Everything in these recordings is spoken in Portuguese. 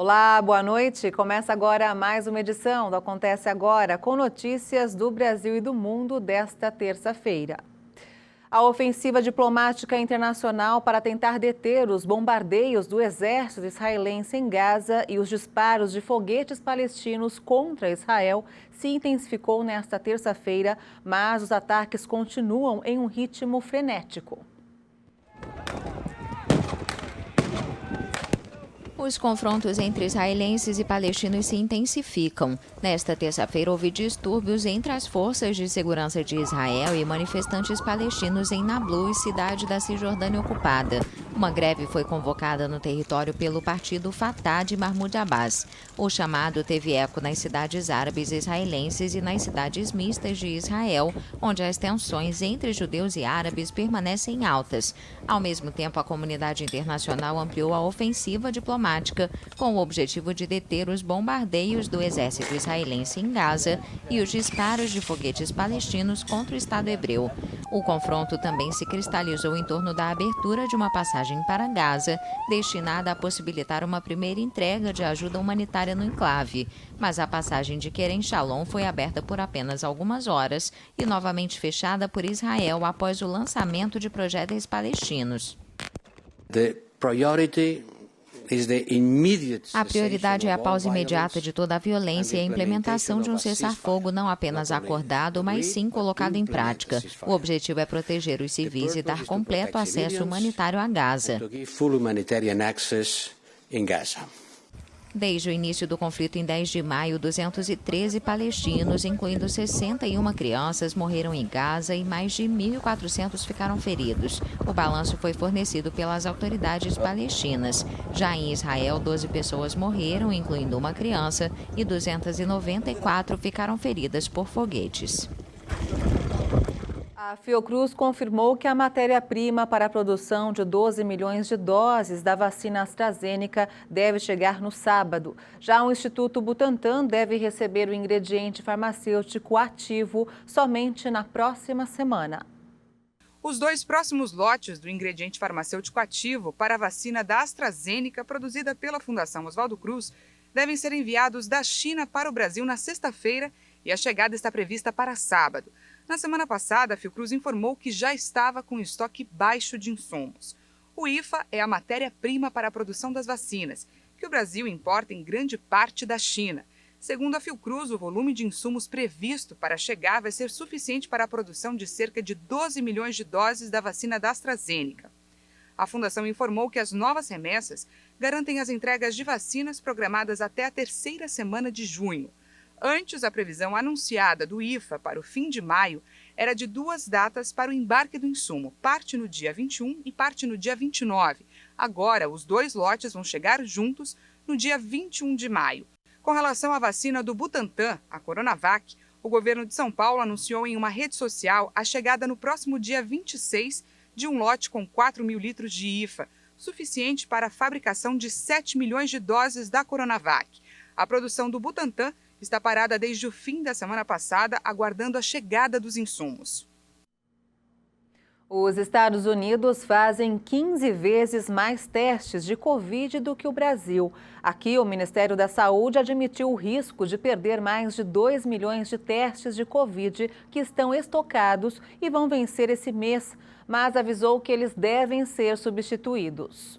Olá, boa noite. Começa agora mais uma edição do Acontece Agora, com notícias do Brasil e do mundo desta terça-feira. A ofensiva diplomática internacional para tentar deter os bombardeios do exército israelense em Gaza e os disparos de foguetes palestinos contra Israel se intensificou nesta terça-feira, mas os ataques continuam em um ritmo frenético. Os confrontos entre israelenses e palestinos se intensificam. Nesta terça-feira, houve distúrbios entre as forças de segurança de Israel e manifestantes palestinos em Nablus, cidade da Cisjordânia ocupada. Uma greve foi convocada no território pelo partido Fatah de Mahmoud Abbas. O chamado teve eco nas cidades árabes israelenses e nas cidades mistas de Israel, onde as tensões entre judeus e árabes permanecem altas. Ao mesmo tempo, a comunidade internacional ampliou a ofensiva diplomática com o objetivo de deter os bombardeios do exército israelense em Gaza e os disparos de foguetes palestinos contra o Estado hebreu. O confronto também se cristalizou em torno da abertura de uma passagem para Gaza, destinada a possibilitar uma primeira entrega de ajuda humanitária no enclave. Mas a passagem de Kerem Shalom foi aberta por apenas algumas horas e novamente fechada por Israel após o lançamento de projéteis palestinos. A prioridade é a pausa imediata de toda a violência e a implementação de um cessar-fogo não apenas acordado, mas sim colocado em prática. O objetivo é proteger os civis e dar completo acesso humanitário a Gaza. Desde o início do conflito em 10 de maio, 213 palestinos, incluindo 61 crianças, morreram em Gaza e mais de 1.400 ficaram feridos. O balanço foi fornecido pelas autoridades palestinas. Já em Israel, 12 pessoas morreram, incluindo uma criança, e 294 ficaram feridas por foguetes. A Fiocruz confirmou que a matéria-prima para a produção de 12 milhões de doses da vacina AstraZeneca deve chegar no sábado. Já o Instituto Butantan deve receber o ingrediente farmacêutico ativo somente na próxima semana. Os 2 próximos lotes do ingrediente farmacêutico ativo para a vacina da AstraZeneca, produzida pela Fundação Oswaldo Cruz, devem ser enviados da China para o Brasil na sexta-feira e a chegada está prevista para sábado. Na semana passada, a Fiocruz informou que já estava com estoque baixo de insumos. O IFA é a matéria-prima para a produção das vacinas, que o Brasil importa em grande parte da China. Segundo a Fiocruz, o volume de insumos previsto para chegar vai ser suficiente para a produção de cerca de 12 milhões de doses da vacina da AstraZeneca. A Fundação informou que as novas remessas garantem as entregas de vacinas programadas até a 3ª semana de junho. Antes, a previsão anunciada do IFA para o fim de maio era de 2 datas para o embarque do insumo, parte no dia 21 e parte no dia 29. Agora, os 2 lotes vão chegar juntos no dia 21 de maio. Com relação à vacina do Butantan, a Coronavac, o governo de São Paulo anunciou em uma rede social a chegada no próximo dia 26 de um lote com 4 mil litros de IFA, suficiente para a fabricação de 7 milhões de doses da Coronavac. A produção do Butantan está parada desde o fim da semana passada, aguardando a chegada dos insumos. Os Estados Unidos fazem 15 vezes mais testes de Covid do que o Brasil. Aqui, o Ministério da Saúde admitiu o risco de perder mais de 2 milhões de testes de Covid que estão estocados e vão vencer esse mês, mas avisou que eles devem ser substituídos.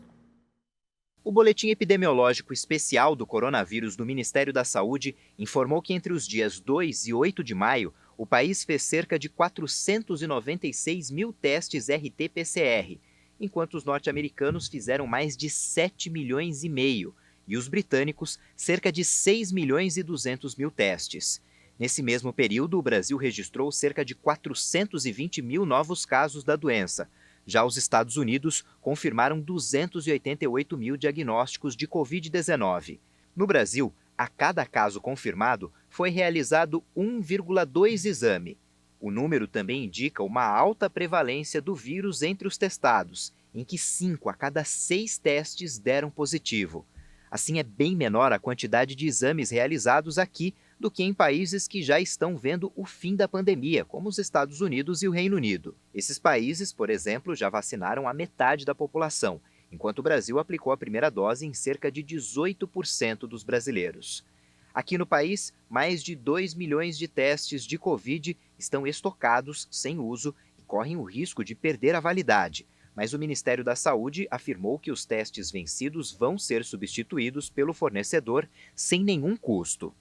O Boletim Epidemiológico Especial do Coronavírus do Ministério da Saúde informou que entre os dias 2 e 8 de maio, o país fez cerca de 496 mil testes RT-PCR, enquanto os norte-americanos fizeram mais de 7 milhões e meio e os britânicos cerca de 6 milhões e 200 mil testes. Nesse mesmo período, o Brasil registrou cerca de 420 mil novos casos da doença. Já os Estados Unidos confirmaram 288 mil diagnósticos de Covid-19. No Brasil, a cada caso confirmado, foi realizado 1,2 exame. O número também indica uma alta prevalência do vírus entre os testados, em que 5 a cada 6 testes deram positivo. Assim, é bem menor a quantidade de exames realizados aqui do que em países que já estão vendo o fim da pandemia, como os Estados Unidos e o Reino Unido. Esses países, por exemplo, já vacinaram a metade da população enquanto o Brasil aplicou a primeira dose em cerca de 18% dos brasileiros. Aqui no país, mais de 2 milhões de testes de Covid estão estocados, sem uso, e correm o risco de perder a validade. Mas o Ministério da Saúde afirmou que os testes vencidos vão ser substituídos pelo fornecedor sem nenhum custo.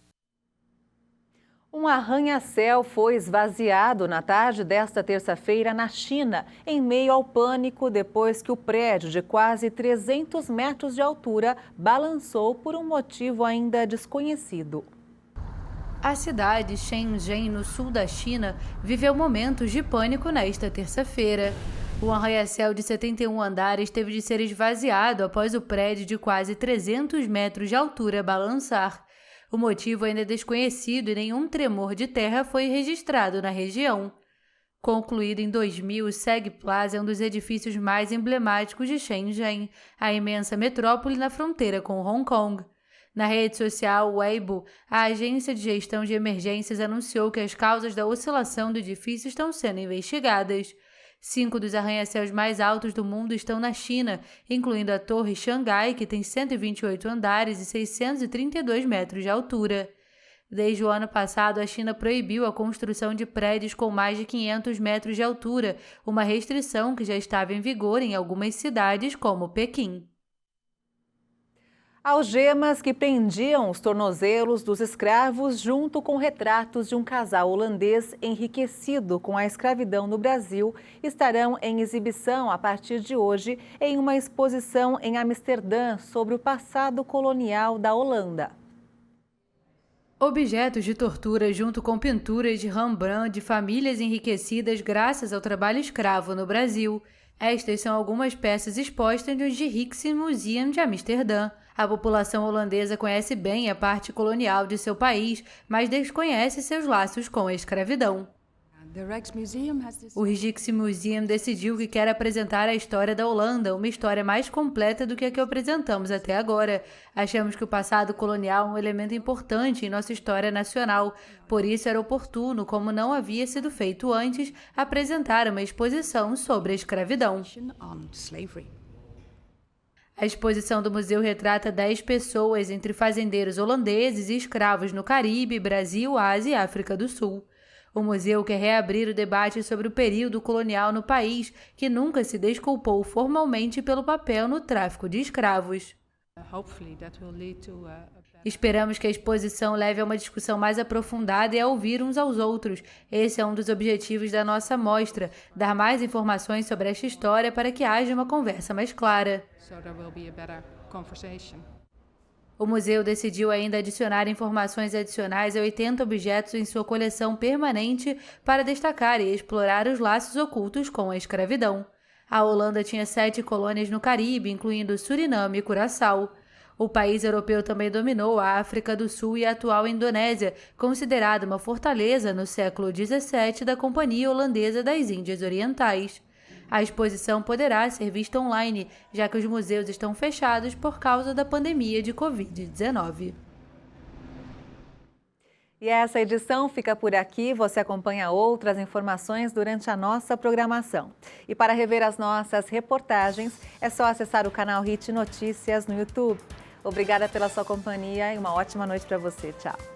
Um arranha-céu foi esvaziado na tarde desta terça-feira na China, em meio ao pânico depois que o prédio de quase 300 metros de altura balançou por um motivo ainda desconhecido. A cidade Shenzhen, no sul da China, viveu momentos de pânico nesta terça-feira. O arranha-céu de 71 andares teve de ser esvaziado após o prédio de quase 300 metros de altura balançar. O motivo ainda é desconhecido e nenhum tremor de terra foi registrado na região. Concluído em 2000, o Seg Plaza é um dos edifícios mais emblemáticos de Shenzhen, a imensa metrópole na fronteira com Hong Kong. Na rede social Weibo, a agência de gestão de emergências anunciou que as causas da oscilação do edifício estão sendo investigadas. 5 dos arranha-céus mais altos do mundo estão na China, incluindo a Torre Xangai, que tem 128 andares e 632 metros de altura. Desde o ano passado, a China proibiu a construção de prédios com mais de 500 metros de altura, uma restrição que já estava em vigor em algumas cidades, como Pequim. Algemas que prendiam os tornozelos dos escravos junto com retratos de um casal holandês enriquecido com a escravidão no Brasil estarão em exibição a partir de hoje em uma exposição em Amsterdã sobre o passado colonial da Holanda. Objetos de tortura junto com pinturas de Rembrandt de famílias enriquecidas graças ao trabalho escravo no Brasil. Estas são algumas peças expostas no Rijksmuseum de Amsterdã. A população holandesa conhece bem a parte colonial de seu país, mas desconhece seus laços com a escravidão. O Rijksmuseum decidiu que quer apresentar a história da Holanda, uma história mais completa do que a que apresentamos até agora. Achamos que o passado colonial é um elemento importante em nossa história nacional. Por isso era oportuno, como não havia sido feito antes, apresentar uma exposição sobre a escravidão. A exposição do museu retrata 10 pessoas, entre fazendeiros holandeses e escravos no Caribe, Brasil, Ásia e África do Sul. O museu quer reabrir o debate sobre o período colonial no país, que nunca se desculpou formalmente pelo papel no tráfico de escravos. Esperamos que a exposição leve a uma discussão mais aprofundada e a ouvir uns aos outros. Esse é um dos objetivos da nossa mostra, dar mais informações sobre esta história para que haja uma conversa mais clara. O museu decidiu ainda adicionar informações adicionais a 80 objetos em sua coleção permanente para destacar e explorar os laços ocultos com a escravidão. A Holanda tinha 7 colônias no Caribe, incluindo Suriname e Curaçao. O país europeu também dominou a África do Sul e a atual Indonésia, considerada uma fortaleza no século XVII da Companhia Holandesa das Índias Orientais. A exposição poderá ser vista online, já que os museus estão fechados por causa da pandemia de Covid-19. E essa edição fica por aqui. Você acompanha outras informações durante a nossa programação. E para rever as nossas reportagens, é só acessar o canal HIT Notícias no YouTube. Obrigada pela sua companhia e uma ótima noite para você. Tchau.